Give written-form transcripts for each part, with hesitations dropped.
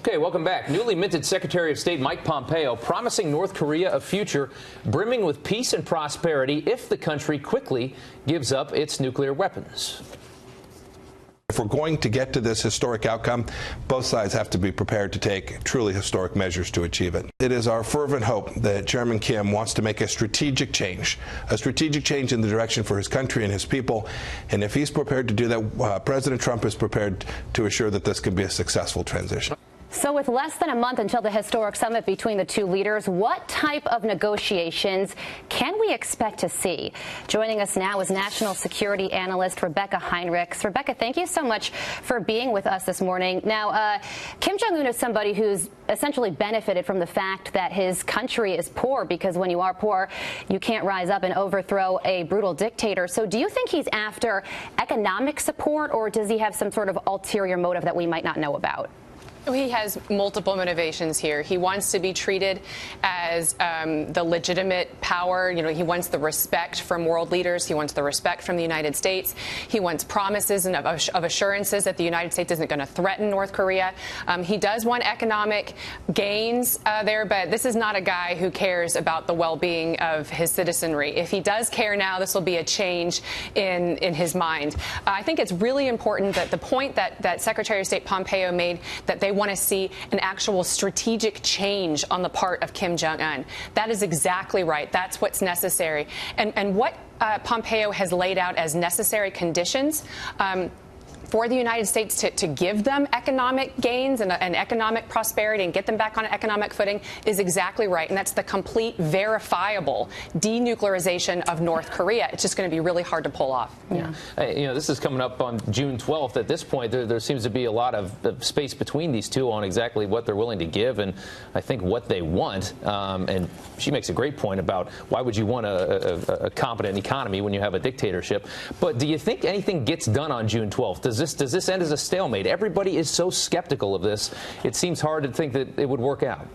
Okay, welcome back. Newly minted Secretary of State Mike Pompeo promising North Korea a future brimming with peace and prosperity if the country quickly gives up its nuclear weapons. If we're going to get to this historic outcome, both sides have to be prepared to take truly historic measures to achieve it. It is our fervent hope that Chairman Kim wants to make a strategic change in the direction for his country and his people. And if he's prepared to do that, President Trump is prepared to assure that this can be a successful transition. So with less than a month until the historic summit between the two leaders, what type of negotiations can we expect to see? Joining us now is national security analyst Rebeccah Heinrichs. Rebeccah, thank you so much for being with us this morning. Now, Kim Jong Un is somebody who's essentially benefited from the fact that his country is poor, because when you are poor, you can't rise up and overthrow a brutal dictator. So do you think he's after economic support, or does he have some sort of ulterior motive that we might not know about? He has multiple motivations here. He wants to be treated as the legitimate power. You know, he wants the respect from world leaders. He wants the respect from the United States. He wants promises and of assurances that the United States isn't going to threaten North Korea. He does want economic gains there, but this is not a guy who cares about the well-being of his citizenry. If he does care now, this will be a change in his mind. I think it's really important that the point that Secretary of State Pompeo made, that they want to see an actual strategic change on the part of Kim Jong Un. That is exactly right. That's what's necessary. And what Pompeo has laid out as necessary conditions for the United States to give them economic gains and economic prosperity and get them back on an economic footing is exactly right. And that's the complete, verifiable denuclearization of North Korea. It's just going to be really hard to pull off. Yeah. You know, this is coming up on June 12th. At this point, there seems to be a lot of space between these two on exactly what they're willing to give and I think what they want. And she makes a great point about why would you want a competent economy when you have a dictatorship. But do you think anything gets done on June 12th? Does this end as a stalemate? Everybody is so skeptical of this. It seems hard to think that it would work out.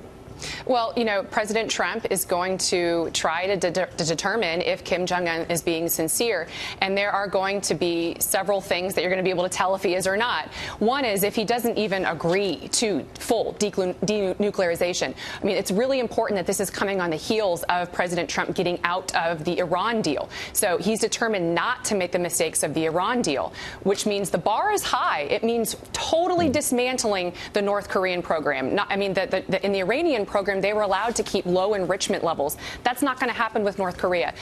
Well, you know, President Trump is going to try to determine if Kim Jong Un is being sincere. And there are going to be several things that you're going to be able to tell if he is or not. One is if he doesn't even agree to full denuclearization. I mean, it's really important that this is coming on the heels of President Trump getting out of the Iran deal. So he's determined not to make the mistakes of the Iran deal, which means the bar is high. It means totally dismantling the North Korean program. In the Iranian program, they were allowed to keep low enrichment levels. That's not going to happen with North Korea.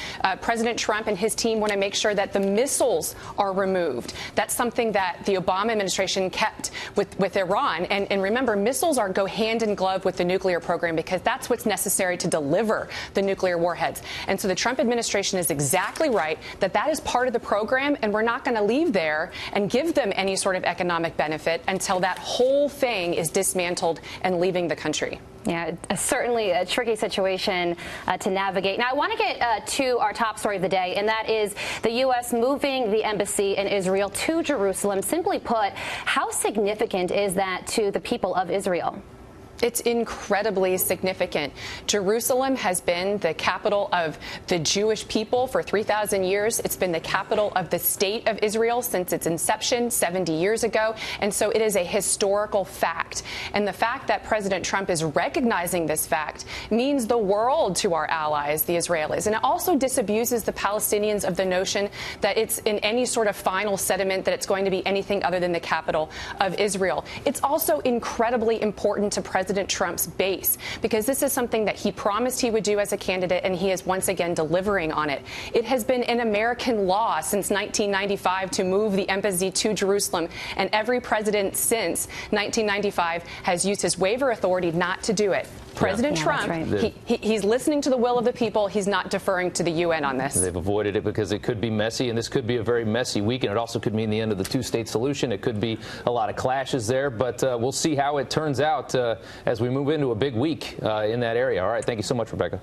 President Trump and his team want to make sure that the missiles are removed. That's something that the Obama administration kept with Iran. And remember, missiles go hand in glove with the nuclear program because that's what's necessary to deliver the nuclear warheads. And so the Trump administration is exactly right that is part of the program, and we're not going to leave there and give them any sort of economic benefit until that whole thing is dismantled and leaving the country. Yeah, certainly a tricky situation to navigate. Now, I want to get to our top story of the day, and that is the U.S. moving the embassy in Israel to Jerusalem. Simply put, how significant is that to the people of Israel? It's incredibly significant. Jerusalem has been the capital of the Jewish people for 3,000 years. It's been the capital of the state of Israel since its inception 70 years ago. And so it is a historical fact. And the fact that President Trump is recognizing this fact means the world to our allies, the Israelis. And it also disabuses the Palestinians of the notion that it's in any sort of final settlement that it's going to be anything other than the capital of Israel. It's also incredibly important to President Trump's base, because this is something that he promised he would do as a candidate, and he is once again delivering on it. It has been an American law since 1995 to move the embassy to Jerusalem, and every president since 1995 has used his waiver authority not to do it. President Trump, right. He's listening to the will of the people. He's not deferring to the UN on this. They've avoided it because it could be messy, and this could be a very messy week, and it also could mean the end of the two-state solution. It could be a lot of clashes there, but we'll see how it turns out as we move into a big week in that area. All right, thank you so much, Rebeccah.